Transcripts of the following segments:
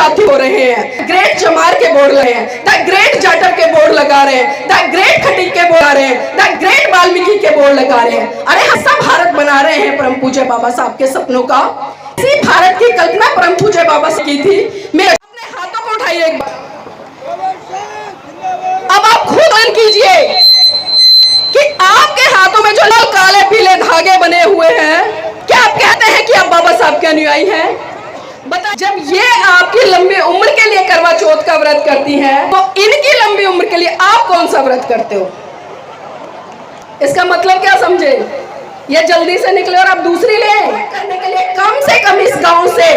साथी हो रहे हैं, ग्रेट जमार के बोर्ड लगे हैं, द ग्रेट जाटव के बोर्ड लगा रहे हैं, द ग्रेट खटीक के बोर्ड लगा रहे हैं, द ग्रेट वाल्मीकि के बोर्ड लगा रहे हैं। अरे हम सब भारत बना रहे हैं परम पूज्य बाबा साहब के सपनों का। इसी भारत की कल्पना परम पूज्य बाबा से की थी। मैं अपने हाथों को उठाइए एक बार, अब आप खुद अन कीजिए कि आपके हाथों में जो लाल काले पीले धागे बने हुए हैं, क्या आप कहते हैं कि आप बाबा साहब के अनुयायी हैं? बता, जब ये आपकी लंबी उम्र के लिए करवा चौथ का व्रत करती हैं, तो इनकी लंबी उम्र के लिए आप कौन सा व्रत करते हो? इसका मतलब क्या समझे? ये जल्दी से निकले और आप दूसरी ले करने के लिए कम से कम इस गांव से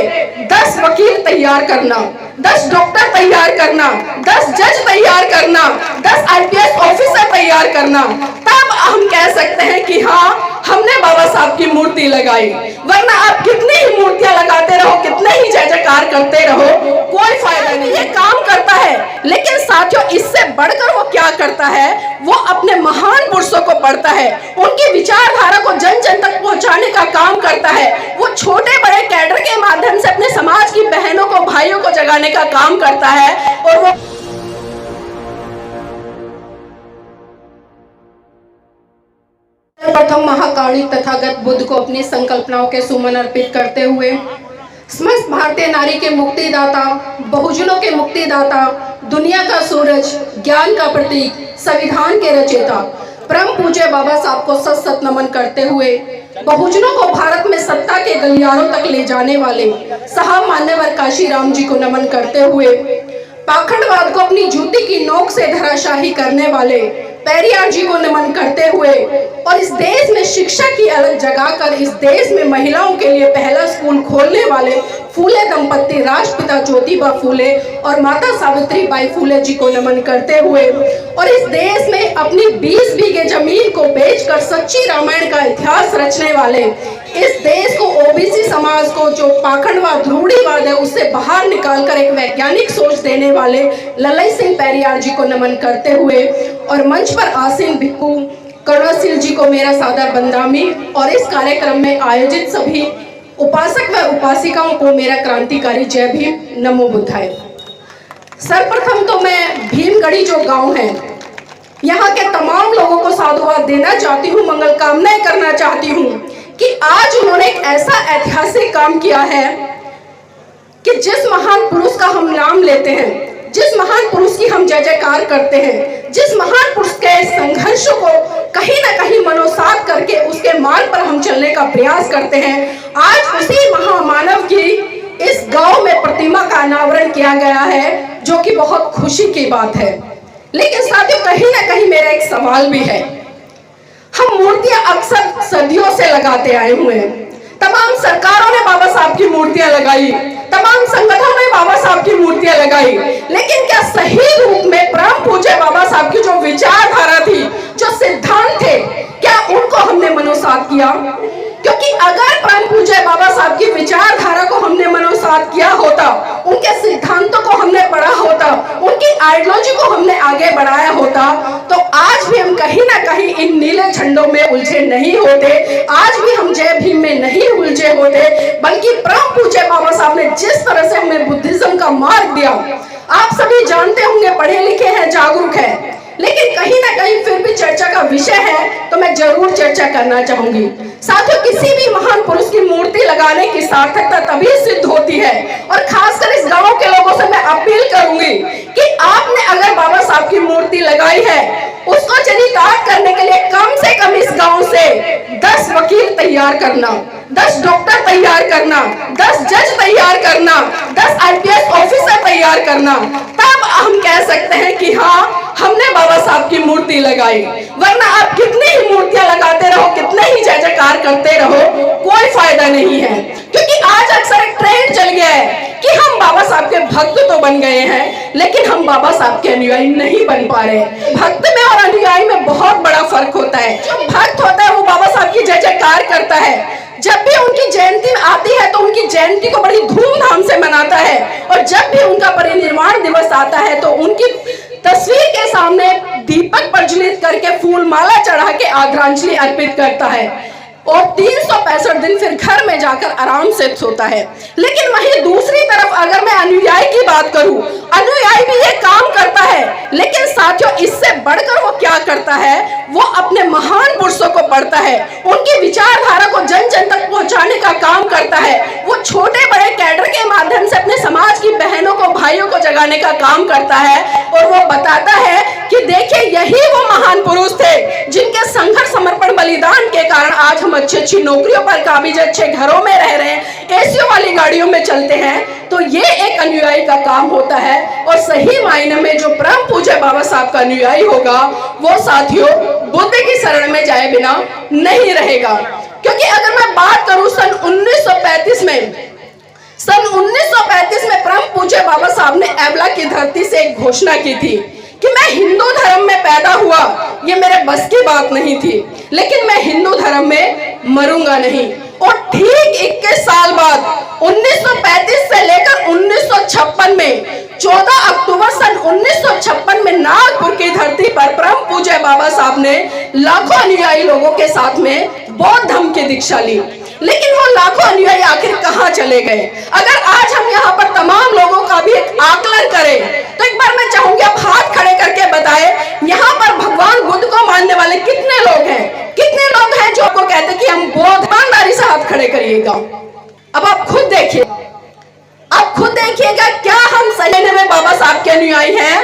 10 वकील तैयार करना, 10 डॉक्टर तैयार करना, 10 जज तैयार करना, 10 IPS ऑफिसर तैयार करना, तब हम कह सकते हैं कि हाँ हमने बाबा साहब की मूर्ति लगाई। वरना आप कितनी ही मूर्तियां लगाते रहो, कितने ही जय जयकार करते रहो, कोई फायदा नहीं। ये काम करता है, लेकिन साथियों इससे बढ़कर वो क्या करता है? वो अपने महान पुरुषों को पढ़ता है, उनकी विचारधारा को जन जन तक पहुंचाने का काम करता है। वो छोटे बड़े कैडर के माध्यम से अपने समाज की बहनों को भाइयों को जगाने का काम करता है। और वो प्रथम महाकाणी तथागत बुद्ध को अपनी संकल्पनाओं के सुमन अर्पित करते हुए समस्त भारतीय नारी के मुक्तिदाता, बहुजनों के मुक्तिदाता, दुनिया का सूरज, ज्ञान का प्रतीक, संविधान के रचयिता परम पूज्य बाबा साहब को सत सत नमन करते हुए बहुजनों को भारत में सत्ता के गलियारों तक ले जाने वाले साहब मान्यवर काशीराम जी को नमन करते हुए पाखंडवाद को अपनी जूती की नोक से धराशाही करने वाले पेरियार जी को नमन करते हुए और इस देश में शिक्षा की अलग जगाकर इस देश में महिलाओं के लिए पहला स्कूल खोलने वाले फूले दंपत्ति राष्ट्रपिता ज्योतिबा फूले और माता सावित्री बाई फूले जी को नमन करते हुए और इस देश में अपनी 20 बीघे जमीन को बेचकर सच्ची रामायण का इतिहास रचने वाले इस देश को ओबीसी समाज को जो पाखंडवाद रूढ़िवाद है उससे बाहर निकालकर एक वैज्ञानिक सोच देने वाले ललई सिंह पेरियार जी को नमन करते हुए और मंच पर आसीन भिक्खू करुणाशील जी को मेरा सादर बंदामी और इस कार्यक्रम में आयोजित सभी उपासक व उपासिकाओं को मेरा क्रांतिकारी जय भीम, नमो बुद्धाय। सर्वप्रथम तो मैं भीमगढ़ी जो गांव है यहाँ के तमाम लोगों को साधुवाद देना चाहती हूँ, मंगल कामनाएं करना चाहती हूँ कि आज उन्होंने एक ऐसा ऐतिहासिक काम किया है कि जिस महान पुरुष का हम नाम लेते हैं, जिस महान पुरुष की हम जय जयकार करते हैं, जिस महान पुरुष के संघर्षों को कहीं ना कहीं मनोसात करके उसके मार्ग पर हम चलने का प्रयास करते हैं, आज उसी महामानव की इस गांव में प्रतिमा का अनावरण किया गया है, जो कि बहुत खुशी की बात है। लेकिन साथियों कहीं ना कहीं मेरा एक सवाल भी है। हम मूर्तियां अक्सर सदियों से लगाते आए हुए हैं, तमाम सरकारों ने बाबा साहब की मूर्तियां लगाई, तमाम संगठनों ने बाबा साहब की मूर्तियां लगाई, लेकिन क्या सही रूप में परम पूज्य बाबा साहब की जो विचारधारा थी, जो सिद्धांत थे, क्या उनको हमने मनोसात किया? क्योंकि अगर परम पूज्य बाबा साहब की विचारधारा को हमने मनोसात किया होता, उनके सिद्धांतों को हमने पढ़ा होता, उनकी आइडियोलॉजी को हमने आगे बढ़ाया होता, तो आज भी हम कहीं ना कहीं इन नीले झंडों में उलझे नहीं होते, आज भी हम जय भीम में नहीं उलझे होते, बल्कि परम पूज्य बाबा साहब ने जिस तरह से हमें बुद्धिज्म का मार्ग दिया, आप सभी जानते होंगे, पढ़े लिखे हैं, जागरूक है, लेकिन कहीं ना कहीं फिर भी चर्चा का विषय है तो मैं जरूर चर्चा करना चाहूंगी। साथियों किसी भी महान पुरुष की मूर्ति लगाने की सार्थकता तभी सिद्ध होती है, और खासकर इस गांव के लोगों से मैं अपील करूंगी कि आपने अगर बाबा साहब की मूर्ति लगाई है, उसको चरितार्थ करने के लिए कम से कम इस गांव से 10 वकील तैयार करना, 10 डॉक्टर तैयार करना, 10 जज तैयार करना, 10 IPS ऑफिसर तैयार करना, तब हम कह सकते हैं कि हाँ हमने बाबा साहब की मूर्ति लगाई। वरना आप कितनी ही मूर्तियां लगाते रहो, कितने ही जय जयकार करते रहो, कोई फायदा नहीं है। क्योंकि आज अक्सर एक ट्रेंड चल गया है कि हम बाबा साहब के भक्त तो बन गए हैं, लेकिन हम बाबा साहब के अनुयायी नहीं बन पा रहे। भक्त में और अनुयायी में बहुत बड़ा फर्क होता है। जो भक्त होता है वो बाबा साहब की जय जयकार करता है, जब भी उनकी जयंती आती है तो उनकी जयंती को बड़ी धूमधाम से मनाता है, और जब भी उनका परिनिर्वाण दिवस आता है तो उनकी तस्वीर के सामने दीपक प्रज्वलित करके फूल माला चढ़ा के आदरांजलि अर्पित करता है, और 365 दिन फिर घर में जाकर आराम से सोता है। लेकिन वहीं दूसरी तरफ अगर मैं अनुयायी अनुयायी की बात करूं, अनुयायी भी ये काम करता है, लेकिन साथियों इससे बढ़कर वो क्या करता है, वो अपने महान पुरुषों को पढ़ता है, उनकी विचारधारा को जन जन तक पहुंचाने का काम करता है। वो छोटे बड़े कैडर के माध्यम से अपने समाज की बहनों को, भाइयों को जगाने का काम करता है और वो बताता है कि देखिए यही वो महान पुरुष थे जिनके संघर्ष, समर्पण, बलिदान के कारण आज हम अच्छी अच्छी नौकरियों पर काबिज, अच्छे घरों में रह रहे हैं, एसियों वाली गाड़ियों में चलते हैं। तो ये एक अनुयायी का काम होता है और सही मायने में जो परम पूज्य बाबा साहब का अनुयायी होगा वो साथियों बुद्ध की शरण में जाए बिना नहीं रहेगा। क्योंकि अगर मैं बात करूं सन 1935 में परम पूज्य बाबा साहब ने एवला की धरती से एक घोषणा की थी कि मैं हिंदू धर्म में पैदा हुआ, ये मेरे बस की बात नहीं थी, लेकिन मैं हिंदू धर्म में मरूंगा नहीं। और ठीक 21 साल बाद 1935 से लेकर 1956 में 14 अक्टूबर सन 1956 में नागपुर की धरती पर परम पूज्य बाबा साहब ने लाखों अनुयायी लोगों के साथ में बौद्ध धर्म की दीक्षा ली। लेकिन वो लाखों अनुयायी आखिर कहां चले गए? अगर आज हम यहाँ पर तमाम लोगों का भी एक आकलन करें तो एक बार मैं चाहूंगी आप हाथ खड़े करके बताएं, यहाँ पर भगवान बुद्ध को मानने वाले कितने लोग हैं? कितने लोग हैं जो आपको कहते हैं कि हम बौद्ध? ईमानदारी से हाथ खड़े करिएगा। अब आप खुद देखिए, आप खुद देखिएगा क्या हम सही में बाबा साहब के अनुयायी हैं?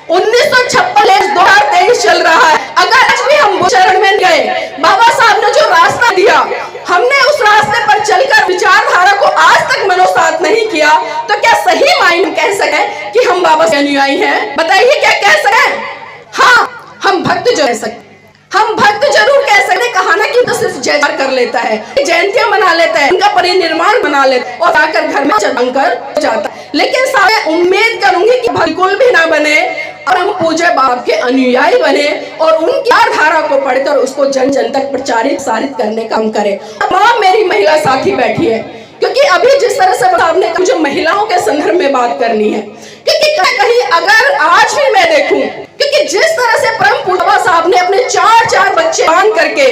1956 2023 चल रहा है, अगर आज भी हम शरण में गए, बाबा साहब ने जो रास्ता दिया, हमने उस रास्ते पर चलकर विचारधारा को आज तक मनोसात नहीं किया, तो क्या सही मायने कह सकें कि हम बाबा के अनुयायी हैं? बताइए क्या कह सकें? हाँ, हम भक्त जो कह सकते, हम भक्त जरूर कह सकते। कहा ना कि तो सिर्फ जयकार कर लेता है, जयंतियां मना लेता है, उनका परिनिर्वाण मना लेता है और आकर घर में जंकर जाता है। लेकिन सारे उम्मीद करूंगी कि बिल्कुल भी ना बने और हम पूज्य बाबा के अनुयायी बने और उनकी धारा को पढ़कर उसको जन जन तक प्रचारित करने का काम करें। तमाम मेरी महिला साथी बैठी है, क्योंकि अभी जिस तरह से आपने जो महिलाओं के संदर्भ में बात करनी है, क्योंकि कहीं अगर आज भी मैं देखूं, क्योंकि जिस तरह से परम पूज्य बाबा साहब ने अपने 4 बच्चे बांध करके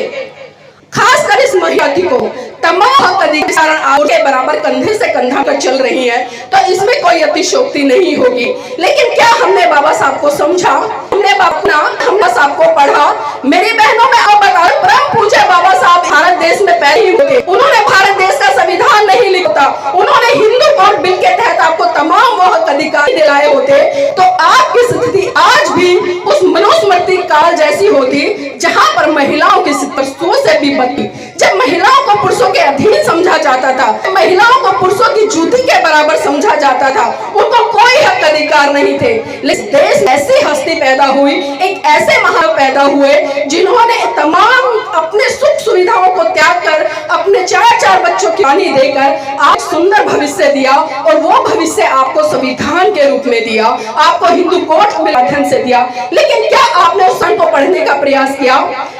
खासकर इस महिला को तमाम अधिकार के बराबर कंधे से कंधा कर चल रही है, तो इसमें कोई अतिशयोक्ति नहीं होगी। लेकिन क्या हमने बाबा साहब को समझा? हमने बाबा साहब को पढ़ा? मेरी बहनों में आप बताओ, परम पूज्य बाबा साहब भारत देश में पैदा हुए, उन्होंने भारत देश का संविधान नहीं लिखा, उन्होंने हिंदू कोड बिल के तहत आपको तमाम वो अधिकार दिलाए होते, तो आपकी स्थिति आज भी उस मनुस्मृति काल जैसी होती जहां पर महिलाओं की स्थिति से भी बदली। जब महिलाओं को पुरुषों के अधीन समझा जाता था, महिलाओं को पुरुषों की जूती के बराबर समझा जाता था, उनको कोई हक अधिकार नहीं थे। लेकिन देश ऐसी हस्ती पैदा हुई, एक ऐसे महान पैदा हुए जिन्होंने तमाम अपने सुख सुविधाओं को त्याग कर अपने 4 बच्चों की पानी देकर आज सुंदर भविष्य दिया, और वो भविष्य आपको संविधान के रूप में दिया, आपको हिंदू कोड के माध्यम से दिया। लेकिन क्या आपने उस संघ को पढ़ने का प्रयास किया?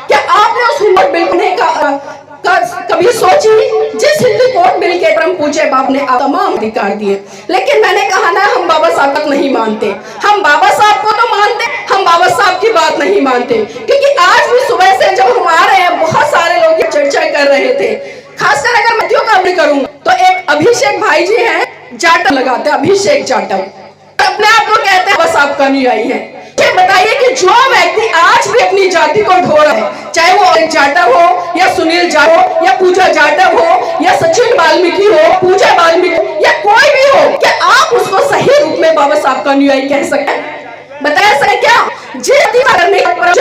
क्या आपने उस हिंदू बिल पढ़ने का कभी सोची जिस हिंदू कोड बिल के परम पूज्य बाबा ने तमाम अधिकार दिए? लेकिन मैंने कहा ना, हम बाबा साहब तक नहीं मानते। हम बाबा साहब को तो मानते, हम बाबा साहब की बात नहीं मानते। क्योंकि आज भी सुबह से जब हम आ रहे हैं, बहुत सारे लोग ये चर्चा कर रहे थे। खासकर अगर मैं का भी करूं तो एक अभिषेक भाई जी हैं, जाटव लगाते हैं, अभिषेक जाटव, अपने आप को कहते हैं बाबा साहब का अनुयायी है। बताइए कि जो व्यक्ति आज भी अपनी जाति को ढो रहा है, चाहे वो एक जाटव हो या सुनील जाटव हो या पूजा जाटव हो या सचिन वाल्मीकि हो, पूजा वाल्मीकि या कोई भी हो, क्या आप उसको सही रूप में बाबा साहब का अनुयायी कह सकते हैं? बता सके क्या?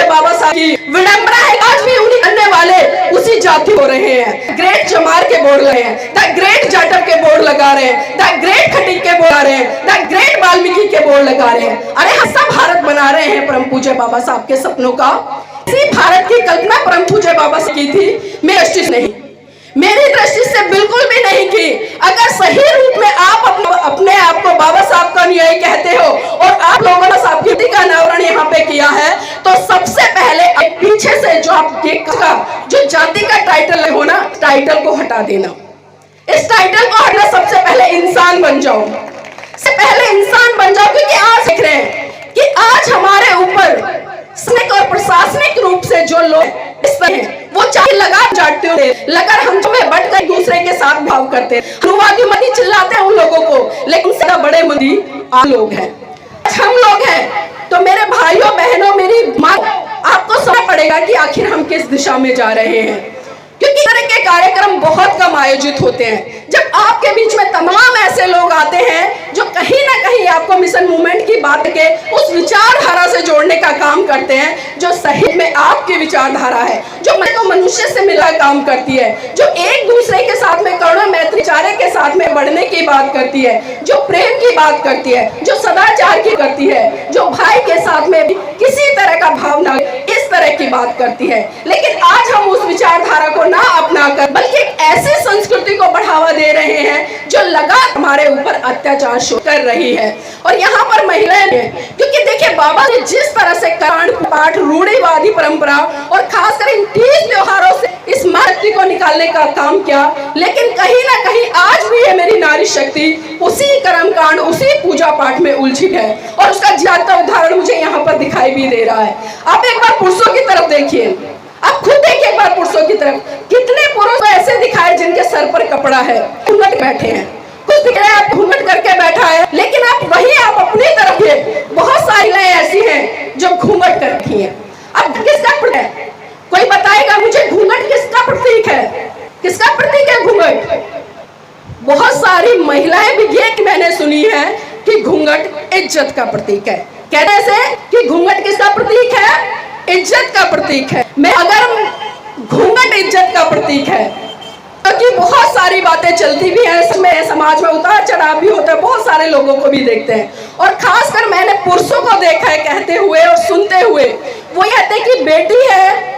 बाबा साहब की विडंबना है, आज भी उन्हीं करने वाले उसी जाति हो रहे हैं। ग्रेट चमार के बोर्ड लगे हैं, द ग्रेट जाटव के बोर्ड लगा रहे हैं, द ग्रेट खटीक के बोर्ड लगा रहे हैं, द ग्रेट वाल्मीकि के बोर्ड लगा रहे हैं। अरे हम सब भारत बना रहे हैं परम पूज्य बाबा साहब के सपनों का। इसी भारत की कल्पना परम पूज्य बाबा से की थी, मेरी दृष्टि से बिल्कुल भी नहीं की। अगर सही रूप में आप अपने आप को बाबा साहब का अनुयायी कहते हो और आप लोगों ने साहब की का अनावरण यहाँ पे किया है, तो सबसे पहले पीछे से जो आप जो जाति का टाइटल हो ना, टाइटल को हटा देना। इस टाइटल को हटा, सबसे पहले इंसान बन जाओ, सबसे पहले इंसान बन जाओ। क्योंकि आज देख रहे हैं कि आज हमारे ऊपर और प्रशासनिक रूप से जो लोग इस तरह वो चाहे लगा जाते हो, लगर हम तुम्हें बढ़ कर दूसरे के साथ भाव करते हैं, अनुवादी मनी चिल्लाते हैं उन लोगों को, लेकिन सदा बड़े मंदी आप लोग हैं, हम लोग हैं। तो मेरे भाइयों बहनों, मेरी माँ, आपको समझना पड़ेगा कि आखिर हम किस दिशा में जा रहे हैं, क्योंकि इस तरह के कार्यक्रम बहुत कम आयोजित होते हैं। जब आपके बीच में तमाम ऐसे लोग आते हैं जो कहीं ना कहीं आपको मिशन मूवमेंट की बात के उस विचारधारा से जोड़ने का काम करते हैं जो सही में आपकी विचारधारा है, जो मनुष्य से मिला काम करती है, जो एक दूसरे के साथ में करुणा मैत्री चारे के साथ में बढ़ने की बात करती है, जो प्रेम की बात करती है, जो सदाचार की करती है, जो भाई के साथ में भी किसी तरह का भावना, इस तरह की बात करती है। लेकिन आज हम उस विचारधारा को ना अपनाकर बल्कि एक ऐसी संस्कृति को बढ़ावा दे रहे हैं जो लगातार हमारे ऊपर अत्याचार कर रही है। और यहाँ पर महिलाएं, क्योंकि देखिए बाबा ने जिस तरह से कांड पाठ रूढ़िवादी परंपरा और खासकर इन 30 त्योहारों से इस शक्ति को निकालने का काम किया, लेकिन कहीं ना कहीं आज भी ये मेरी नारी शक्ति उसी कर्म कांड, उसी पूजा पाठ में उलझी है और उसका ज्यादा उदाहरण मुझे यहाँ पर दिखाई भी दे रहा है। आप एक बार पुरुषों की तरफ देखिए, आप खुद देखिए एक बार पुरुषों की तरफ, कितने पुरुष ऐसे दिखाए जिनके सर पर कपड़ा है, घूंघट बैठे हैं, कुछ दिख रहा है आप घूंघट करके बैठा है, लेकिन आप अपनी तरफ है, बहुत सारी ऐसी हैं जो घूंघट कर रखी है। अब किसका प्रतीक है, कोई बताएगा मुझे, घूंघट किसका प्रतीक है, किसका प्रतीक है घूंघट? बहुत सारी महिलाएं भी ये मैंने सुनी है कि घूंघट इज्जत का प्रतीक है। कहने से कि घूंघट किसका प्रतीक है? इज्जत का प्रतीक है। मैं अगर घूंघट इज्जत का प्रतीक है, क्योंकि बहुत सारी बातें चलती भी हैं इसमें, समाज में उतार चढ़ाव भी होता है, बहुत सारे लोगों को भी देखते हैं, और खासकर मैंने पुरुषों को देखा है कहते हुए और सुनते हुए, वो कहते हैं कि बेटी है,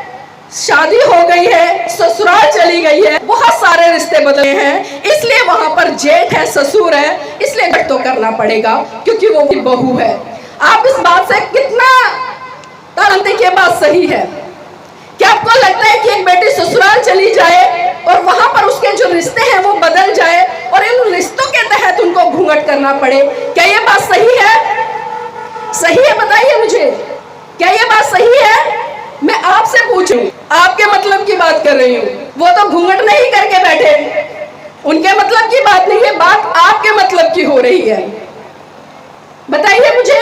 शादी हो गई है, ससुराल चली गई है, बहुत सारे रिश्ते बदले हैं, इसलिए वहां पर जेठ है, ससुर है, इसलिए घट तो करना पड़ेगा क्योंकि वो भी बहू है। आप इस बात से कितना जानते कि बात सही है? क्या आपको लगता है कि एक बेटी ससुराल चली जाए और वहां पर उसके जो रिश्ते हैं वो बदल जाए और इन रिश्तों के तहत उनको घूंघट करना पड़े? क्या ये बात सही है? सही है, बताइए मुझे, क्या ये बात सही है? मैं आपसे पूछूं, आपके मतलब की बात कर रही हूँ, वो तो घूंघट नहीं करके बैठे, उनके मतलब की बात नहीं है, बात आपके मतलब की हो रही है। बताइए मुझे,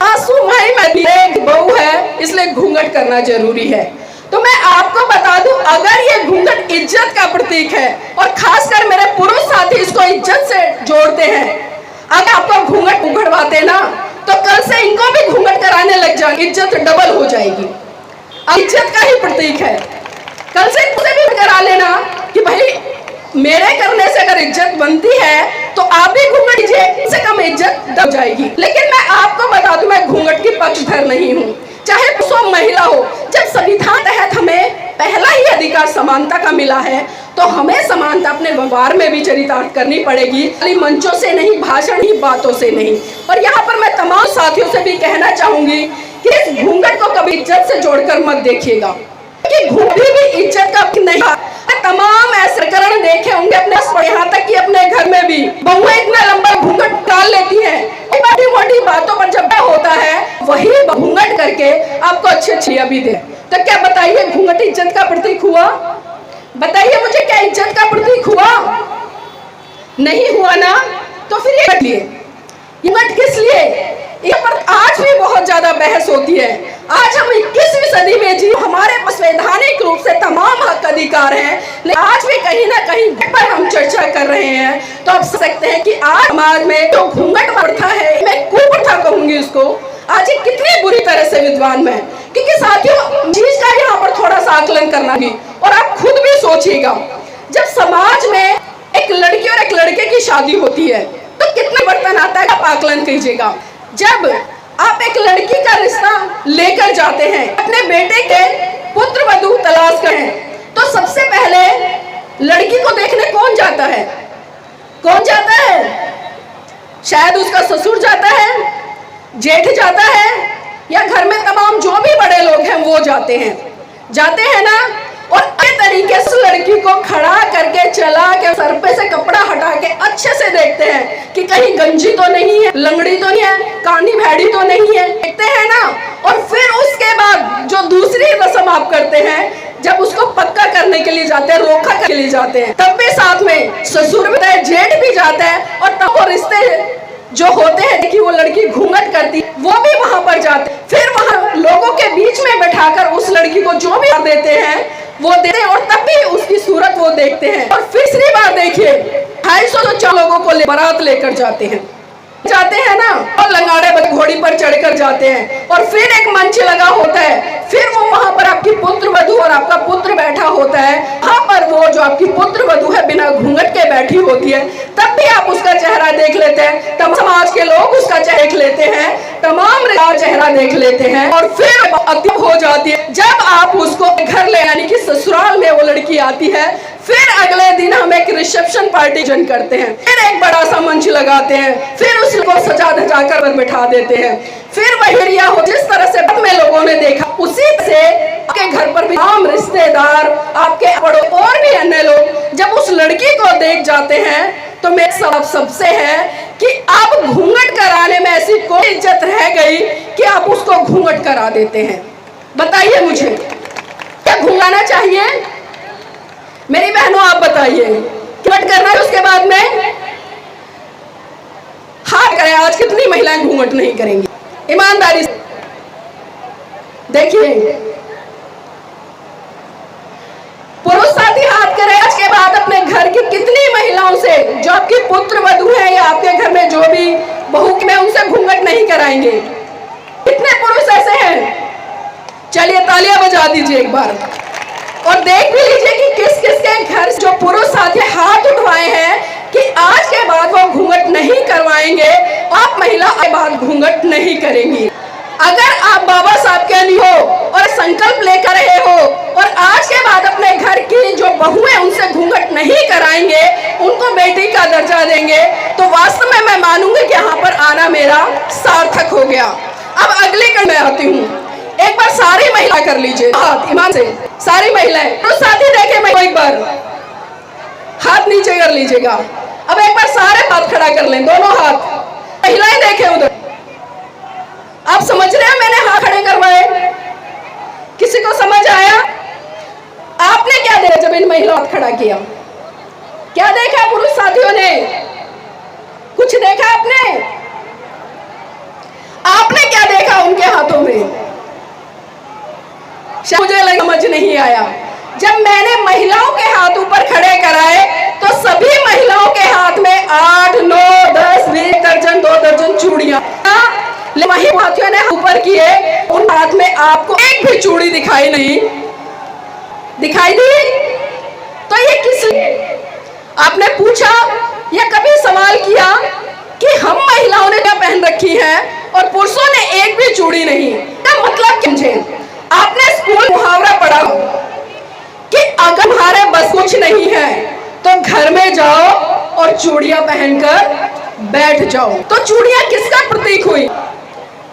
आंसू माई में एक बहू है इसलिए घूंघट करना जरूरी है। तो मैं आपको बता दूं, अगर ये घूंघट इज्जत का प्रतीक है और खासकर मेरे पुरुष साथी इसको इज्जत से जोड़ते हैं, अगर आपको घूंघट उघड़वाते ना तो कल से इनको भी घूंघट कराने लग जाए, इज्जत डबल हो जाएगी। इज्जत का ही प्रतीक है, कल से इनसे भी करा लेना कि भाई मेरे करने से अगर इज्जत बनती है तो आप भी घूंघट कीजिए, इससे कम इज्जत दब जाएगी। लेकिन मैं आपको बता दूं, मैं घूंघट की पक्षधर नहीं हूँ, चाहे पुरुष महिला हो। जब संविधान तहत हमें पहला ही अधिकार समानता का मिला है तो हमें समानता अपने व्यवहार में भी चरितार्थ करनी पड़ेगी, खाली मंचों से नहीं, भाषण ही, बातों से नहीं। और यहाँ पर मैं तमाम साथियों से भी कहना चाहूंगी कि इस घूंघट को कभी इज्जत से जोड़कर मत देखिएगा, कि घूंघट भी इज्जत का नहीं। तमाम ऐसे प्रकरण देखे होंगे अपने, यहाँ तक कि अपने घर में भी बहुएं इतना लंबा घूंघट डाल लेती हैं, छोटी मोटी बातों पर जब होता है वही घूंघट करके आपको अच्छी छुट्टियां भी दे। तो क्या बताइए, घूंघट इज्जत का प्रतीक हुआ? बताइए मुझे, क्या इज्जत का प्रतीक हुआ? नहीं हुआ ना, तो फिर ये लिए घूंघट किस लिए? यहाँ पर आज भी बहुत ज्यादा बहस होती है। आज हम 21वीं सदी में जी, हमारे पास वैधानिक रूप से तमाम हक अधिकार हैं, लेकिन आज भी कहीं ना कहीं पर हम चर्चा कर रहे हैं। तो आप समझ सकते हैं कि आज समाज में जो घूंघट प्रथा है, मैं कुप्रथा कहूंगी उसको, आज ये कितनी बुरी तरह से विद्वान में, क्योंकि साथियों चीज का यहाँ पर थोड़ा सा आकलन करना भी, और आप खुद भी सोचिएगा, जब समाज में एक लड़की और एक लड़के की शादी होती है तो कितना बर्तन आता है, आप आकलन कीजिएगा। जब आप एक लड़की का रिश्ता लेकर जाते हैं, अपने बेटे के पुत्र वधू तलाश करें, तो सबसे पहले लड़की को देखने कौन जाता है? कौन जाता है? शायद उसका ससुर जाता है, जेठ जाता है, या घर में तमाम जो भी बड़े लोग हैं वो जाते हैं ना। और अच्छे तरीके से लड़की को खड़ा करके, चला के, सर पे से कपड़ा हटा के अच्छे से देखते हैं कि कहीं गंजी तो नहीं है, लंगड़ी तो नहीं है, कानी भैड़ी तो नहीं है, देखते हैं ना। और फिर उसके बाद जो दूसरी रस्म आप करते हैं, जब उसको पक्का करने के लिए जाते हैं, रोका के लिए जाते हैं, तब भी साथ में ससुर भी है, जेठ भी जाता है, और तब वो रिश्ते जो होते हैं कि वो लड़की घूंघट करती, वो भी वहां पर जाते हैं। फिर वहां लोगों के बीच में बैठाकर उस लड़की को जो भी देते हैं वो देते हैं, और तब भी उसकी सूरत वो देखते हैं। और तीसरी बार देखिए 250 लोगों को बारात लेकर जाते हैं ना, और लंगाड़े घोड़ी पर चढ़कर जाते हैं, और फिर एक मंच लगा होता है, फिर वो वहां पर आपकी पुत्र वधू और आपका पुत्र बैठा होता है, वहां पर वो जो आपकी पुत्र वधू है बिना घूंघट के बैठी होती है, तब भी आप उसका चेहरा देख लेते हैं, तमाम समाज के लोग उसका चेहरा देख लेते हैं, तमाम चेहरा देख लेते हैं, और फिर अति हो जाती है जब आप उसको घर ले, यानी कि ससुराल में वो लड़की आती है। फिर अगले दिन हम एक रिसेप्शन पार्टी जन करते हैं, फिर एक बड़ा सा मंच लगाते हैं, फिर उसको सजा धजा कर बैठा देते हैं, फिर वही रिया हो जिस तरह से में लोगों ने देखा, उसी से आपके घर पर भी आम रिश्तेदार, आपके और भी अन्य लोग जब उस लड़की को देख जाते हैं, तो मेरा सवाल सबसे है कि आप घूंघट कराने में ऐसी कोई इज्जत रह गई कि आप उसको घूंघट करा देते हैं? बताइए मुझे, क्या घूंघाना चाहिए? मेरी बहनों आप बताइए, घूंघट करना है उसके बाद में हाँ करें? आज कितनी महिलाएं घूंघट नहीं करेंगी? ईमानदारी से देखिए, पुरुष साथी हाथ करें। आज के बाद अपने घर की कितनी महिलाओं से जो आपकी पुत्र वधू है या आपके घर में जो भी बहू में, उनसे घूंघट नहीं कराएंगे? कितने पुरुष ऐसे हैं? चलिए तालियां बजा दीजिए एक बार, और देख भी लीजिए कि किस किस के घर जो पुरुष साथी हाथ उठवाए हैं कि आज के बाद वो घूंघट नहीं करवाएंगे, आप महिला के बाद घूंघट नहीं करेंगी। अगर आप बाबा साहब के लिए हो और संकल्प लेकर रहे हो और आज के बाद अपने घर की जो बहू है उनसे घूंघट नहीं कराएंगे, उनको बेटी का दर्जा देंगे, तो वास्तव में मैं मानूंगी कि यहाँ पर आना मेरा सार्थक हो गया। अब अगली कड़ी में आती हूँ। एक बार सारी महिला कर लीजिए हाथ ईमान से, सारी महिलाएं तो साथी देखे, मैं एक बार हाथ नीचे कर लीजिएगा। अब एक बार सारे हाथ खड़ा कर लें, दोनों हाथ महिलाएं देखें उधर। आप समझ रहे हैं मैंने हाथ खड़े करवाए? किसी को समझ आया? आपने क्या देखा जब इन महिलाओं हाथ खड़ा किया? क्या देखा पुरुष साथियों ने? कुछ देखा आपने? आपने क्या देखा उनके हाथों में? मुझे समझ नहीं आया। जब मैंने महिलाओं के हाथ ऊपर खड़े कराए तो सभी महिलाओं के हाथ में 8, 9, 10, 20 दर्जन, 2 दर्जन चूड़ियां हाथियों ने ऊपर किए। उन हाथ में आपको एक भी चूड़ी दिखाई नहीं दिखाई दी? तो ये किस लिए? आपने पूछा या कभी सवाल किया कि हम महिलाओं ने क्या पहन रखी है और पुरुषों ने एक भी चूड़ी नहीं? क्या मतलब समझे? आपने स्कूल मुहावरा पढ़ा कि अगर तुम्हारे बस कुछ नहीं है तो घर में जाओ और चूड़ियां पहनकर बैठ जाओ। तो चूड़ियां किसका प्रतीक हुई?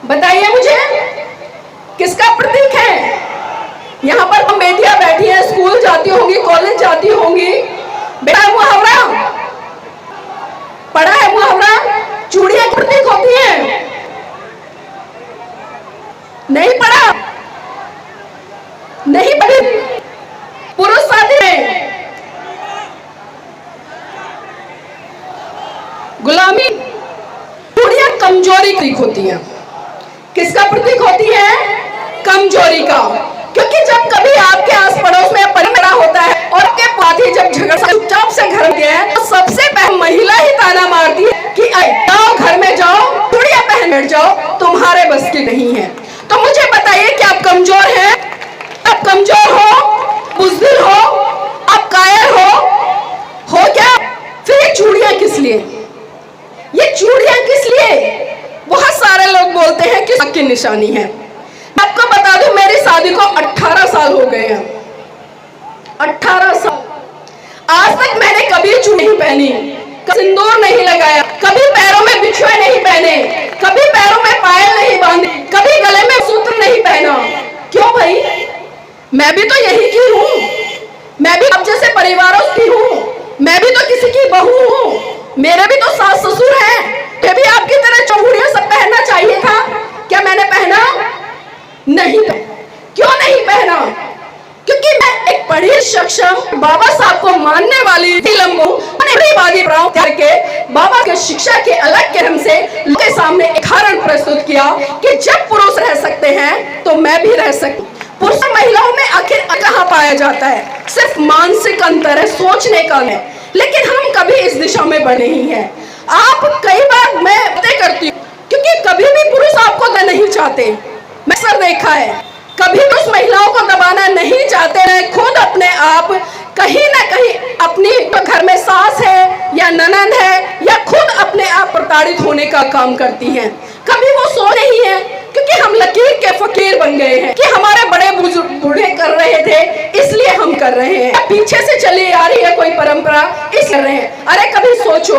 बताइए मुझे, किसका प्रतीक है? यहाँ पर हम बेटियां बैठी हैं, स्कूल जाती होंगी, कॉलेज जाती होंगी, बेटा मुहावरा पढ़ा है? मुहावरा चूड़ियां प्रतीक होती है? नहीं पढ़ा? नहीं पढ़ी? पुरुष साथी में गुलामी, चूड़ियां कमजोरी प्रतीक होती है। किसका प्रतीक होती है? कमजोरी का। क्योंकि जब कभी आपके आस पड़ोस में परिवार होता है और आपके पाथी जब झगड़ा चुपचाप से घर गए हैं तो सबसे पहले महिला ही ताना मारती है कि जाओ घर में जाओ, चूड़ियां पहन बैठ जाओ, तुम्हारे बस की नहीं है। तो मुझे बताइए कि आप कमजोर हैं? आप कमजोर हो, बुज़दिल हो, आप कायर हो क्या? फिर ये चूड़ियां किस लिए? ये चूड़ियां किस लिए? बहुत सारे लोग बोलते हैं कि हक की निशानी है। मैं आपको बता दूं, मेरी शादी को 18 साल हो गए हैं। 18 साल। आज तक मैंने कभी चूड़ी नहीं पहनी, सिंदूर नहीं लगाया, कभी पैरों में बिछुए नहीं पहने, कभी पैरों में पायल नहीं बांधी, कभी गले में सूत्र नहीं पहना। क्यों भाई? मैं भी तो यही की हूँ, मैं भी आप जैसे परिवारों की हूँ, मैं भी तो किसी की बहू हूँ, मेरे भी तो सास ससुर हैं, ये भी आपकी तरह चूड़ियां सब पहनना चाहिए था। क्या मैंने पहना? नहीं। क्यों नहीं पहना? क्योंकि मैं वाली लंबू वादी करके बाबा के शिक्षा के अलग किस्म से लोगों के सामने एक उदाहरण प्रस्तुत किया कि जब पुरुष रह सकते हैं तो मैं भी रह सकती। पुरुष और महिलाओं में आखिर कहाँ पाया जाता है? सिर्फ मानसिक अंतर है, सोचने का है, लेकिन हम कभी इस दिशा में बढ़े ही हैं। आप कई बार मैं बातें करती हूँ क्योंकि कभी भी पुरुष आपको नहीं चाहते, मैं सर देखा है, कभी भी उस महिलाओं को दबाना नहीं चाहते हैं। खुद अपने आप कहीं ना कहीं अपनी घर में सास है या ननद है या खुद अपने आप प्रताड़ित होने का काम करती हैं। कभी वो सो नहीं है क्योंकि हम लकीर के फकीर बन गए हैं कि हमारे बड़े बुजुर्ग बूढ़े कर रहे थे इसलिए हम कर रहे हैं, पीछे से चली आ रही है कोई परंपरा इस कर रहे हैं। अरे कभी सोचो,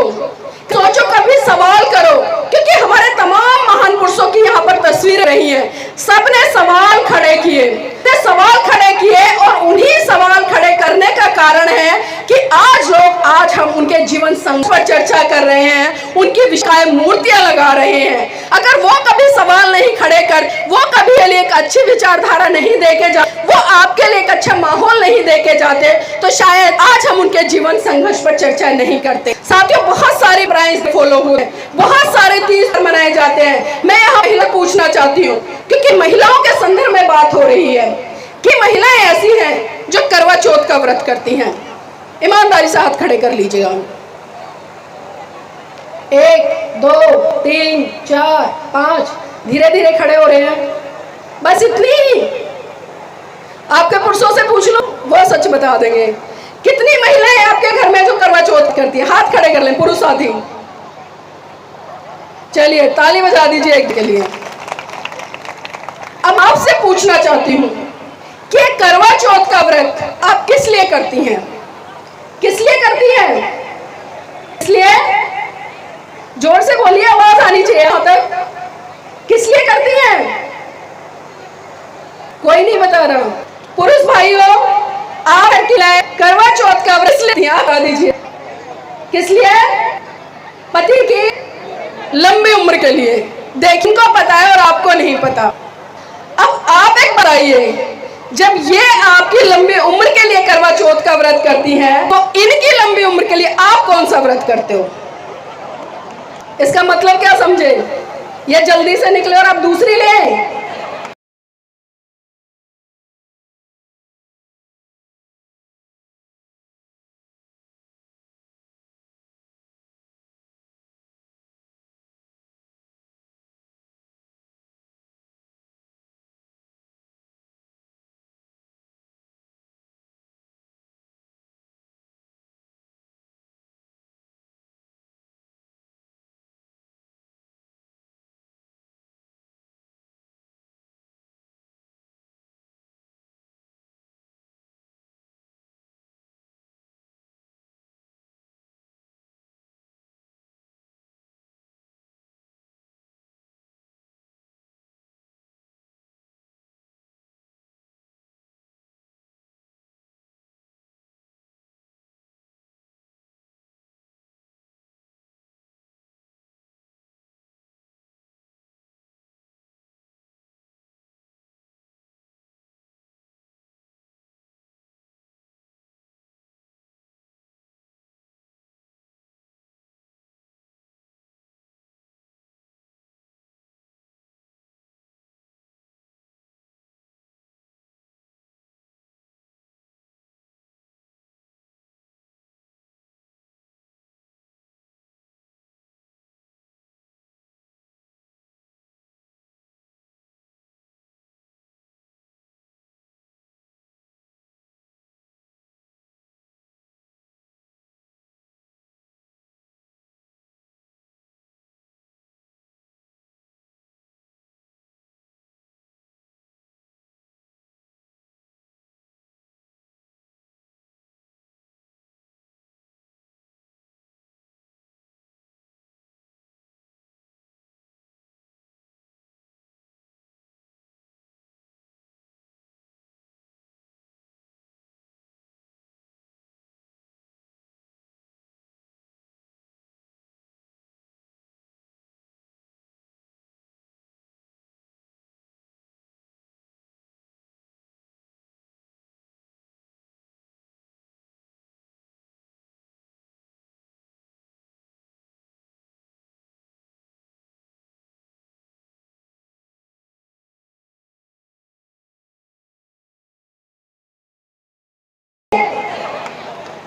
कभी सवाल करो, क्योंकि हमारे तमाम महान पुरुषों की यहाँ पर तस्वीरें रही हैं, सबने सवाल खड़े किए और उन्हीं सवाल खड़े करने का कारण है कि आज हम उनके जीवन संघर्ष पर चर्चा कर रहे हैं, उनकी विशाल मूर्तियां लगा रहे हैं। अगर वो कभी सवाल नहीं खड़े कर, वो कभी लिए एक अच्छी विचारधारा नहीं देके जा, वो आपके लिए एक अच्छा माहौल नहीं देके जाते, तो शायद आज हम उनके जीवन संघर्ष पर चर्चा नहीं करते। साथियों, बहुत सारी प्राइस फॉलो हुए, बहुत सारे तीज मनाए जाते हैं। मैं यहाँ महिला पूछना चाहती हूँ क्योंकि महिलाओं के संदर्भ में बात हो रही है कि महिलाएं ऐसी हैं जो करवा चौथ का व्रत करती हैं। ईमानदारी से हाथ खड़े कर लीजिएगा। 1 2 3 4 5 धीरे धीरे खड़े हो रहे हैं, बस इतनी। आपके पुरुषों से पूछ लो, वो सच बता देंगे। कितनी महिलाएं आपके घर में जो करवा चौथ करती है? हाथ खड़े कर लें पुरुष साथी। चलिए ताली बजा दीजिए एक के लिए। अब आपसे पूछना चाहती हूं कि करवा चौथ का व्रत आप किस लिए करती हैं? किस लिए करती हैं? इसलिए जोर से बोलिए, आवाज आनी चाहिए यहां तक। किस लिए करती हैं? कोई नहीं बता रहा। पुरुष भाइयों, आप करवा चौथ का व्रत बता दीजिए। किस लिए? पति की लंबी उम्र के लिए। देखने को पता है और आपको नहीं पता। अब आप एक बताइए, जब ये आपकी लंबी उम्र के लिए करवा चौथ का व्रत करती हैं, तो इनकी लंबी उम्र के लिए आप कौन सा व्रत करते हो? इसका मतलब क्या समझे? ये जल्दी से निकले और आप दूसरी ले।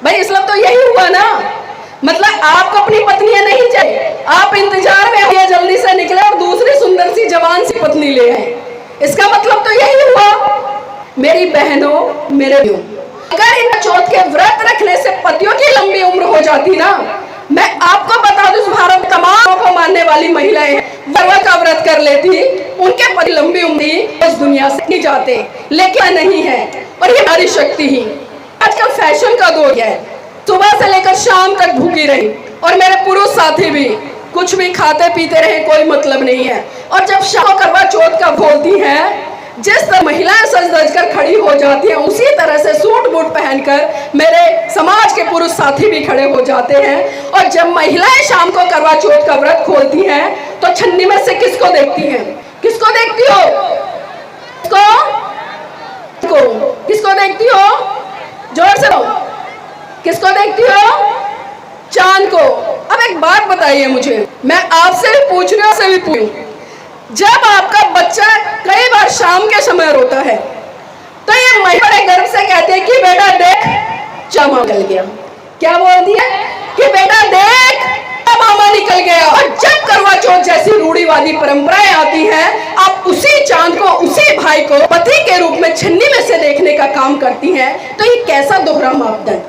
भाई इस्लाम तो यही हुआ ना, मतलब आपको अपनी पत्नियां नहीं चाहिए, आप इंतजार में ये जल्दी से निकले और दूसरी सुंदर सी जवान सी पत्नी ले आए, इसका मतलब तो यही हुआ। मेरी बहनों, मेरे भाइयों, अगर इन चौथ के व्रत रखने से पतियों की लंबी उम्र हो जाती ना, मैं आपको बता दूं भारत तमाम को मानने वाली महिलाएं व्रत का व्रत कर लेती, उनके पति लंबी उम्र इस दुनिया से नहीं जाते, लेकिन नहीं है। और ये नारी शक्ति ही आजकल फैशन का दौर है, सुबह से लेकर शाम तक भूखी रही, और मेरे पुरुष साथी भी कुछ भी खाते पीते रहे, कोई मतलब नहीं है। और जब शाम करवा चौथ का बोलती है, जिस तरह महिलाएं सज धज कर खड़ी हो जाती हैं, उसी तरह से सूट बूट पहनकर मेरे समाज के पुरुष साथी भी खड़े हो जाते हैं। और जब महिलाएं शाम को करवा चौथ का व्रत खोलती हैं, तो छन्नी में से किसको देखती हैं? किसको देखती हो? किसको देखती हो? जोर से किसको देखती हो? चांद को। अब एक बात बताइए मुझे, मैं आपसे भी पूछ रही हूं, से भी पूछूं, जब आपका बच्चा कई बार शाम के समय रोता है, तो ये महिला बड़े गर्व से कहते हैं कि बेटा देख मामा निकल गया। क्या बोलती है? कि बेटा देख मामा निकल गया। और जब करवा चौथ जैसी रूढ़िवादी परंपराएं आती हैं, आप उसी चांद को, उसी भाई को पति के रूप में छन्नी में से देखने का काम करती हैं। तो ये कैसा दोहरा मापदंड,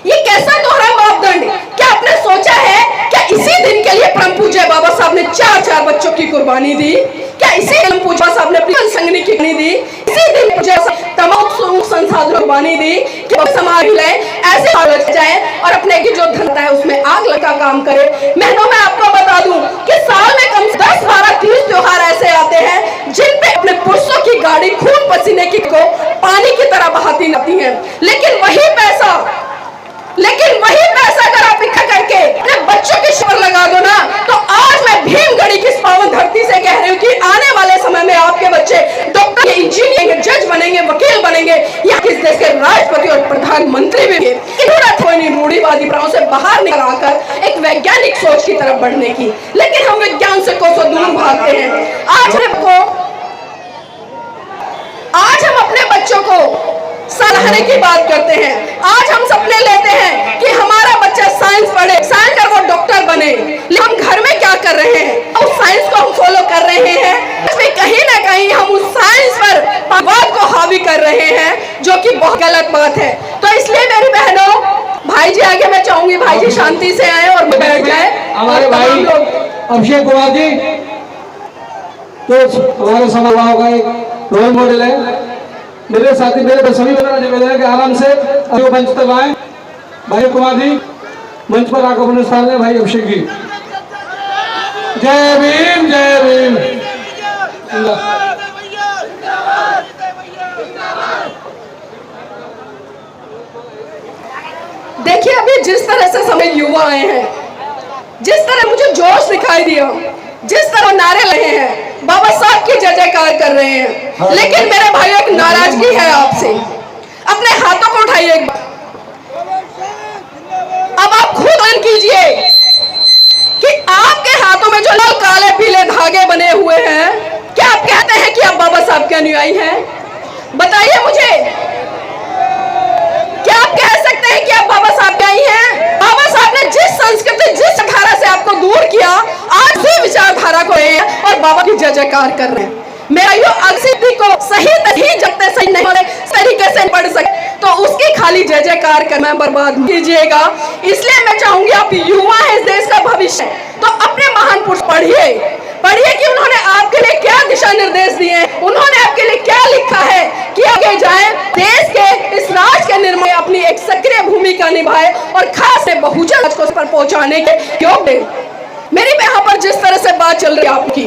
ये कैसा दोहरा मापदंड? क्या आपने सोचा है क्या इसी दिन के लिए परम पूज्य बाबा साहब ने 4 बच्चों की कुर्बानी दी? क्या इसी दिन पूज्य साहब ने अपनी संगनी की कुर्बानी दी? इसी दिन पूज्य तमाम संसाधन कुर्बानी दी कि समाज ऐसे जाए और अपने की जो धनता है उसमें आग लगा काम करे। बहनों, मैं आपको बता दूं कि साल में कम से 10, 12, 30 त्योहार ऐसे आते हैं जिन पे अपने पुरुषों की गाड़ी खून पसीने की को पानी की तरह बहाती जाती है, लेकिन वही पैसा अगर आप इकट्ठा करके अपने बच्चों के शिविर लगा दो ना, तो आज मैं भीमगढ़ी की पावन धरती से कह रही हूँ कि आने वाले समय में आपके बच्चे डॉक्टर, इंजीनियर, जज बनेंगे, वकील बनेंगे, या किस देश के राष्ट्रपति और प्रधानमंत्री भी। कोई नहीं रूढ़िवादी प्रथाओं से बाहर निकल आकर एक वैज्ञानिक सोच की तरफ बढ़ने की, लेकिन हम विज्ञान से कोसों दूर भागते हैं। आज हम अपने बच्चों को सराहने की बात करते हैं, आज हम सपने लेते हैं कि हमारा बच्चा साइंस पढ़े, साइंस कर वो डॉक्टर बने, लेकिन हम घर में क्या कर रहे हैं? उस साइंस को हम फॉलो कर रहे हैं, इसमें कहीं ना कहीं हम उस साइंस पर बात को हावी कर रहे हैं, जो कि बहुत गलत बात है। तो इसलिए मेरी बहनों, भाई जी आगे मैं चाहूंगी भाई जी शांति से आए और बैठ जाए। हमारे भाई अभिषेक कुमार जी तो हमारे समाज का एक रोल मॉडल है। मेरे साथी, मेरे तो सभी बता निवेदन है कि आराम से मंच तक आए। भाई कुमार जी मंच पर आकर अपने स्थान में, भाई अभिषेक जी। जय भीम, जय भीम। देखिए, अभी जिस तरह से समय युवा आए हैं, जिस तरह मुझे जोश दिखाई दिया, जिस तरह नारे लगे हैं, बाबा साहब की जय जयकार कर रहे हैं, लेकिन मेरे भाइयों एक नाराजगी है आपसे। अपने हाथों को उठाइए एक बार, अब आप खुद मान कीजिए कि आपके हाथों में जो लाल काले पीले धागे बने हुए हैं, क्या आप कहते हैं कि आप बाबा साहब के अनुयायी हैं? बताइए मुझे, क्या आप कह सकते हैं कि आप बाबा साहब के अनुयायी हैं? बाबा साहब ने जिस संस्कृति, जिस धारा से आपको दूर किया, आज भी विचारधारा को हैं और बाबा की जय जयकार कर रहे हैं। मेरा अगसिद्धि को सही जगते सही नहीं होने तरीके से पढ़ सके, तो उसकी खाली जय जयकार करना बर्बाद कीजिएगा। इसलिए मैं चाहूंगी, आप युवा हैं, इस देश का भविष्य, तो अपने महान पुरुष पढ़िए कि उन्होंने आपके लिए क्या दिशा निर्देश दिए, उन्होंने आपके लिए क्या लिखा है कि आगे जाए, देश के इस राष्ट्र के निर्माण में अपनी एक सक्रिय भूमिका निभाए और खास से बहुजन को पर पहुंचाने के योग दे। मेरी यहाँ पर जिस तरह से बात चल रही है आपकी,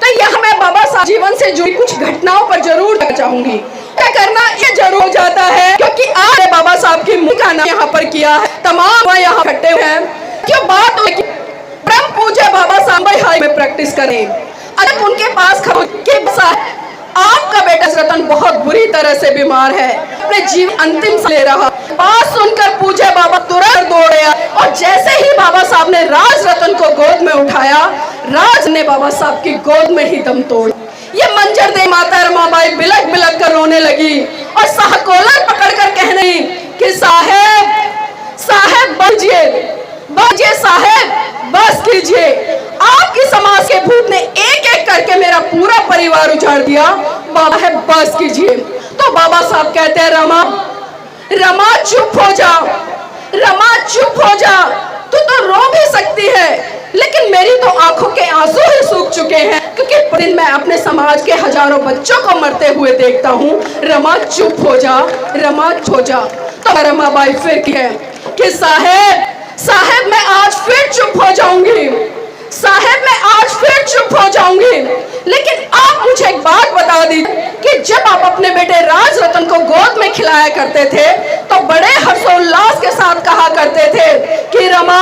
तो यह मैं बाबा साहब जीवन से जुड़ी कुछ घटनाओं पर जरूर चाहूंगी। क्या करना ये जरूर हो जाता है, क्योंकि आज बाबा साहब की मुख्य नाम यहाँ पर किया है, तमाम यहाँ इकट्ठे हुए हैं। क्यों बात हो परम पूज्य बाबा साहब हाई में प्रैक्टिस करें, अगर उनके पास आपका बेटा रतन बहुत बुरी तरह से बीमार है, अपने जीवन अंतिम से ले रहा, बात सुनकर पूज्य बाबा तुरंत दौड़े और जैसे ही बाबा साहब ने राज रतन को गोद में उठाया, राज ने बाबा साहब की गोद में ही दम तोड़। ये मंजर दे माता रमाबाई बिलक बिलक कर रोने लगी और सहकोलर पकड़कर कहने कि साहेब साहेब बजिए बजिए साहेब, बस कीजिए। आपकी समाज के भूत ने एक एक करके मेरा पूरा परिवार उजाड़ दिया। बाबा है बस कीजिए। तो बाबा साहब कहते हैं रमा रमा चुप हो जा, रमा चुप हो जा, तू तो रो भी सकती है लेकिन मेरी तो आंखों के आंसू ही सूख चुके हैं, क्योंकि दिन मैं अपने समाज के हजारों बच्चों को मरते हुए देखता हूँ। रमा चुप हो जा, रमा हो जा। तो रमा बाई फिर की है कि साहेब साहेब मैं आज फिर चुप हो जाऊंगी, साहेब मैं आज फिर चुप हो जाऊंगी, लेकिन आप मुझे एक बात बता दीजिए कि जब आप अपने बेटे राज रतन को गोद में खिलाया करते थे तो बड़े हर्षोल्लास के साथ कहा करते थे कि रमा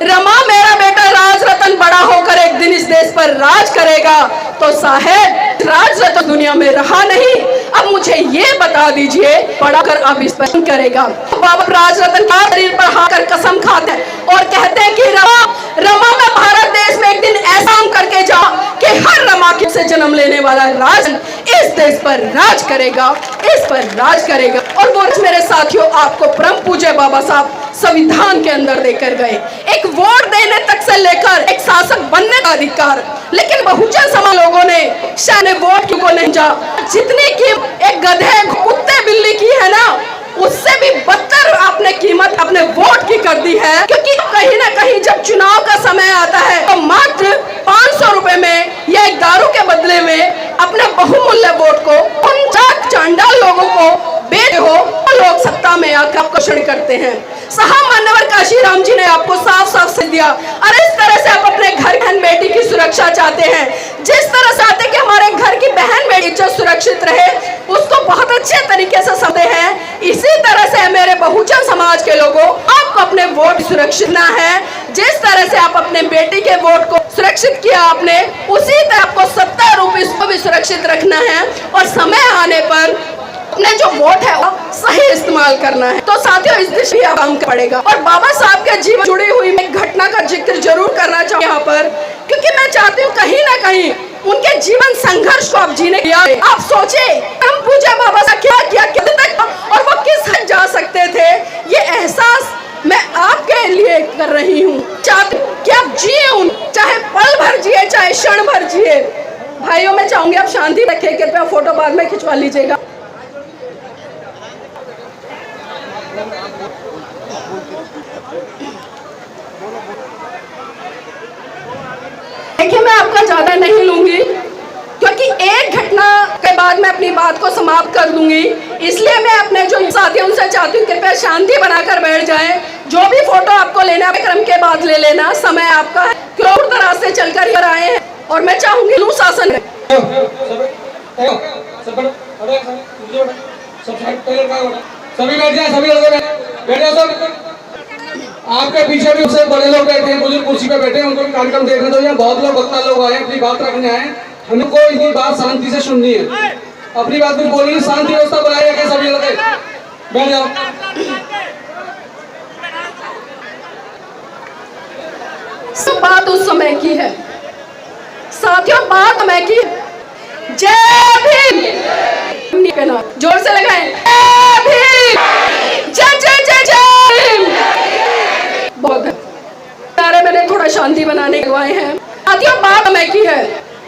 रमा मेरा बेटा राज रतन बड़ा होकर एक दिन इस देश पर राज करेगा। तो साहेब राज रतन दुनिया में रहा नहीं, अब मुझे ये बता दीजिए बड़ा कर अब इस पर करेगा। बाबा राज रतन का शरीर पर हाथ कर कसम खाते हैं और कहते हैं कि रमा रमा मैं भारत देश में एक दिन ऐसा करके जा कि हर रमा से जन्म लेने वाला राज इस देश पर राज करेगा, इस पर राज करेगा। और वो मेरे साथियों आपको परम पूज्य बाबा साहब संविधान के अंदर देकर गए, एक वोट देने तक से लेकर एक शासक बनने का अधिकार। लेकिन बहुजन समाज लोगों ने शायद वोट को नहीं जा, जितनी की एक गधे कुत्ते बिल्ली की है ना, उससे भी बदतर आपने कीमत अपने वोट की कर दी है। क्योंकि कहीं ना कहीं जब चुनाव का समय आता है तो मात्र 500 रुपए में या एक दारू के बदले में अपने बहुमूल्य वोट को उन चांडाल लोगों को बेच हो, लोग सत्ता में आकर आकर्षण करते हैं। साहब मान्यवर काशीराम जी ने आपको साफ साफ से दिया। अरे इस तरह से आप अपने घर बहन बेटी की सुरक्षा चाहते हैं, जिस तरह से आते कि हमारे घर की बहन बेटी इज्जत सुरक्षित रहे, उसको बहुत अच्छे तरीके से समझते हैं। इसी तरह से मेरे बहुजन समाज के लोगों, आपको अपने वोट सुरक्षित ना है। जिस तरह से आप अपने बेटी के वोट को सुरक्षित किया आपने, उसी तरह आपको 70 रुपये को भी सुरक्षित रखना है और समय आने पर अपने जो वोट है वो सही इस्तेमाल करना है। तो साथियों इस दिशा में काम पड़ेगा। और बाबा साहब के जीवन जुड़ी हुई मैं घटना का जिक्र जरूर करना चाहूँ यहाँ पर, क्योंकि मैं चाहती हूँ कहीं ना कहीं उनके जीवन संघर्ष को आप जीने दिया। आप सोचे हम पूजा बाबा साहब क्या किया कितने तक और वो किस हद जा सकते थे, ये एहसास मैं आपके लिए कर रही हूँ। चाहती हूँ कि आप जिए, चाहे पल भर जिए चाहे क्षण भर जिए। भाइयों मैं चाहूंगी आप शांति रखें, कृपया फोटो बाद में खिंचवा लीजिएगा। देखिए मैं आपका ज्यादा नहीं लूंगी क्योंकि एक घटना के बाद मैं अपनी बात को समाप्त कर दूंगी, इसलिए मैं अपने जो साथियों उनसे चाहती हूँ कृपया शांति बनाकर बैठ जाएं। जो भी फोटो आपको लेना है क्रम के बाद ले लेना, समय आपका है। क्यों दराज से चलकर इधर आए हैं और मैं चाहूंगी लू शासन सभी बैठ जाए, सभी बैठ जाओ सब। आपके पीछे भी उससे बड़े लोग बैठे हैं, बुजुर्ग कुर्सी पे बैठे हैं, उनको भी कार्यक्रम देखने दो। यहाँ बहुत लोग वक्ता लोग आए हैं, अपनी बात रखने आए, हमको इनकी बात शांति से सुननी है। अपनी बात कुछ बोलनी, शांति व्यवस्था बनाए रखें सभी लोग। बैठ जाओ। सब बात उस समय की है साथियों, बात समय की। जय भीम, जोर से लगाएं, जय भीम, जय जय जय जय। बहुत सारे मैंने थोड़ा शांति बनाने लगवाए हैं साथियों। बात समय की है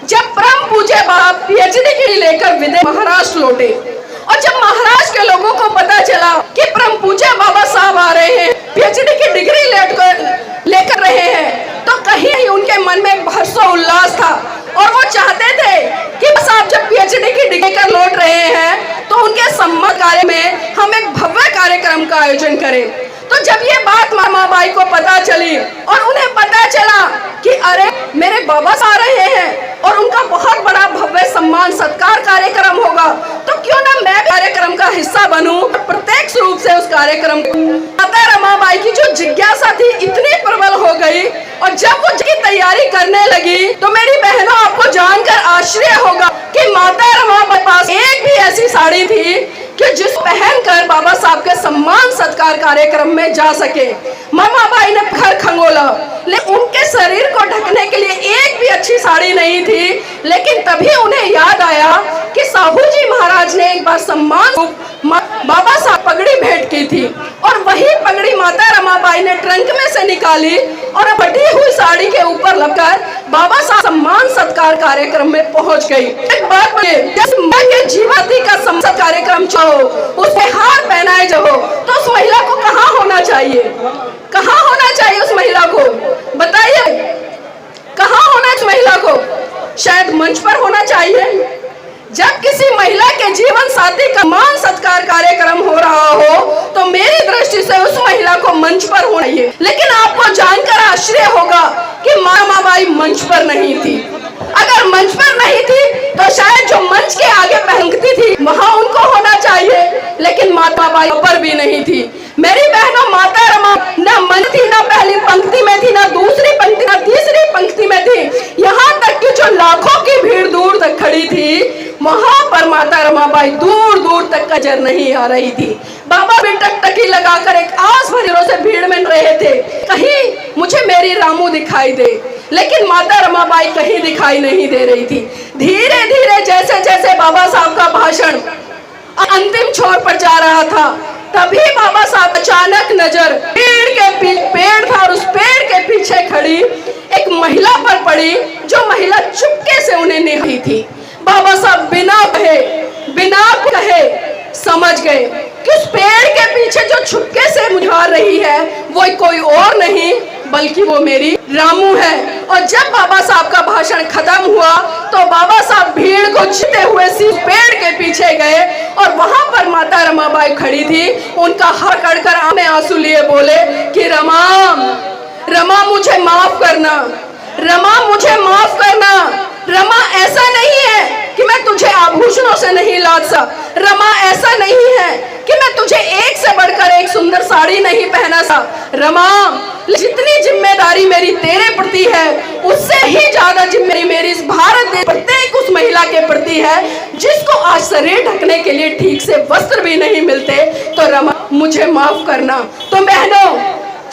जब परम पूज्य बाप पीएचडी के लेकर विदेश महाराष्ट्र लौटे और जब महाराष्ट्र के लोगों को पता चला कि परम पूज्य बाबा साहब आ रहे हैं, पीएचडी की डिग्री लेकर रहे हैं, तो कहीं उनके मन में एक हर्षोल्लास था और वो चाहते थे कि साहब जब पीएचडी की डिग्री कर लौट रहे हैं तो उनके सम्मान कार्य में हम एक भव्य कार्यक्रम का आयोजन करें। तो जब ये बात मामा बाई को पता चली और उन्हें पता चला कि अरे मेरे बाबा आ रहे हैं और उनका बहुत बड़ा भव्य सम्मान सत्कार कार्यक्रम होगा, तो क्यों ना मैं कार्यक्रम का हिस्सा बनूं। प्रत्यक्ष रूप से उस कार्यक्रम माता रमाबाई की जो जिज्ञासा थी इतनी प्रबल हो गई और जब वो की तैयारी करने लगी तो मेरी बहनों आपको जानकर आश्चर्य होगा कि माता रमाबाई के पास एक भी ऐसी साड़ी थी कि जिस पहनकर बाबा साहब के सम्मान सत्कार कार्यक्रम में जा सके। मामा बाई ने घर खंगोला लेकिन उनके शरीर को ढकने के लिए एक भी अच्छी साड़ी नहीं थी। लेकिन तभी उन्हें याद आया कि साहू जी महाराज ने एक बार सम्मान बाबा साहब पगड़ी भेंट की थी, और वही पगड़ी माता रमाबाई ने ट्रंक में से निकाली और फटी हुई साड़ी के ऊपर लगकर बाबा साहब सम्मान सत्कार कार्यक्रम में पहुंच गई। एक बात के जीवती का सम्मान कार्यक्रम चाहो, उसमें हार पहनाए जाओ, तो उस महिला को कहाँ होना चाहिए? कहाँ होना चाहिए उस महिला को? बताइए, कहाँ होना उस महिला को? शायद मंच पर होना चाहिए। जब किसी महिला के जीवन साथी का मान सत्कार कार्यक्रम हो रहा हो, तो मेरी दृष्टि से उस महिला को मंच पर होना चाहिए। लेकिन आपको जानकर आश्चर्य होगा कि रमाबाई मंच पर नहीं थी। अगर मंच पर नहीं थी तो शायद जो मंच के आगे पंक्ति थी वहां उनको होना चाहिए, लेकिन माता बाई पर भी नहीं थी। मेरी बहनों, माता रमा न मंच थी, न पहली पंक्ति में थी, न दूसरी पंक्ति, न तीसरी पंक्ति में थी। यहाँ तक कि जो लाखों की भीड़ दूर तक खड़ी थी, वहां पर माता रमाबाई दूर दूर तक नजर नहीं आ रही थी। बाबा भी टकटकी लगाकर एक आस भरी से भीड़ में रहे थे, कहीं मुझे मेरी रामू दिखाई दे, लेकिन माता रमाबाई कहीं दिखाई नहीं दे रही थी। धीरे धीरे जैसे जैसे बाबा साहब का भाषण अंतिम छोर पर जा रहा था, तभी बाबा साहब अचानक नजर पेड़ था, और उस पेड़ के पीछे खड़ी एक महिला पर पड़ी, जो महिला चुपके से उन्हें निहारी थी। बाबा साहब बिना कहे समझ गए कि उस पेड़ के पीछे जो छुपके से मुझार रही है वो कोई और नहीं बल्कि वो मेरी रामू है। और जब बाबा साहब का भाषण खत्म हुआ तो बाबा साहब भीड़ को जीते हुए सिर्फ पेड़ के पीछे गए, और वहां पर माता रमाबाई खड़ी थी। उनका हाथ पकड़कर आंखें आंसू लिए बोले कि रमा मुझे माफ करना, रमा मुझे माफ करना। रमा, ऐसा नहीं है कि मैं तुझे आभूषणों से नहीं लाद सकता। रमा, ऐसा नहीं है कि मैं तुझे एक से बढ़कर एक सुंदर साड़ी नहीं पहना सकता। रमा, जितनी जिम्मेदारी मेरी तेरे प्रति है उससे ही ज्यादा जिम्मेदारी मेरी इस भारत देश प्रत्येक उस महिला के प्रति है जिसको आज शरीर ढकने के लिए ठीक से वस्त्र भी नहीं मिलते। तो रमा, मुझे माफ करना। तो बहनों,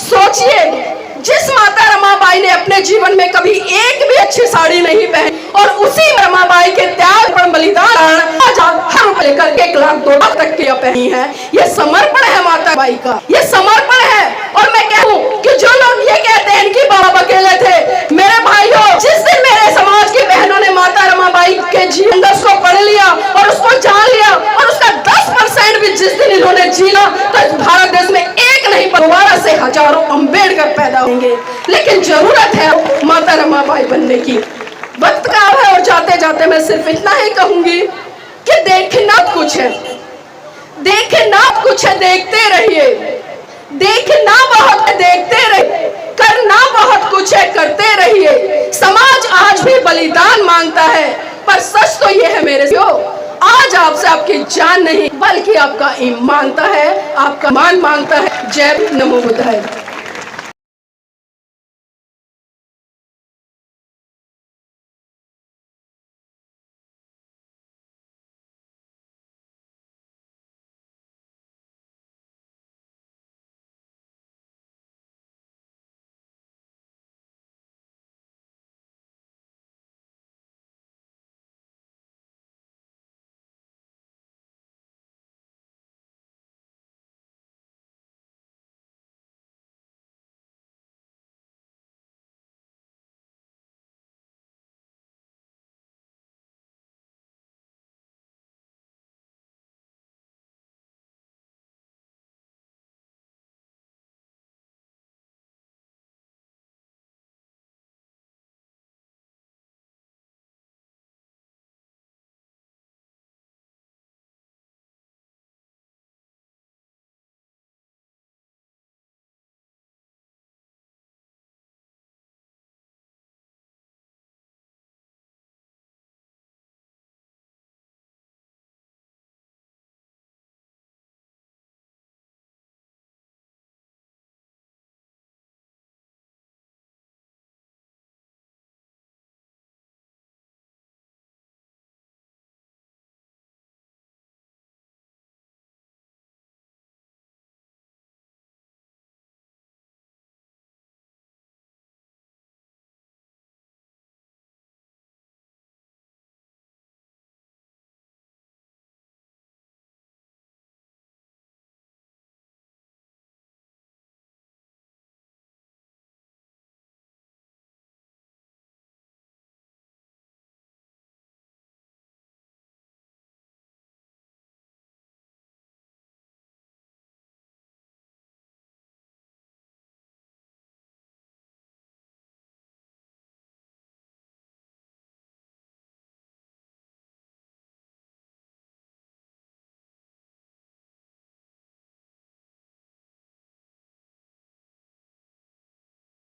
सोचिए, जिस माता रमाबाई ने अपने जीवन में कभी एक भी अच्छी साड़ी नहीं पहनी, और उसी रमाबाई के त्याग पर बलिदान हर लेकर 1 लाख 2 लाख तक की पहनी है। ये समर्पण है माता बाई का, ये समर्पण है। और मैं कहूँ कि जो लोग ये कहते हैं कि बाबा अकेले थे, मेरे भाइयों, जिस दिन मेरे समाज की बहनों ने माता रमाबाई के जीवन को पढ़ लिया और उसको जान लिया, और उसका 10% भी जिस दिन इन्होंने जीना, तो इस भारत देश में एक नहीं दोबारा से हजारों अम्बेडकर पैदा होंगे। लेकिन जरूरत है माता रमाबाई बनने की। वक्त का है, और जाते जाते मैं सिर्फ इतना ही कहूंगी कि देखना कुछ है, देखना कुछ है, देखते रहिए। देखना बहुत है, देखते रहिए। करना बहुत कुछ है, करते रहिए। समाज आज भी बलिदान मांगता है, पर सच तो ये है मेरे आज आपसे आपकी जान नहीं बल्कि आपका ईमान मांगता है, आपका मान मांगता है। जय नमो बुद्धाय।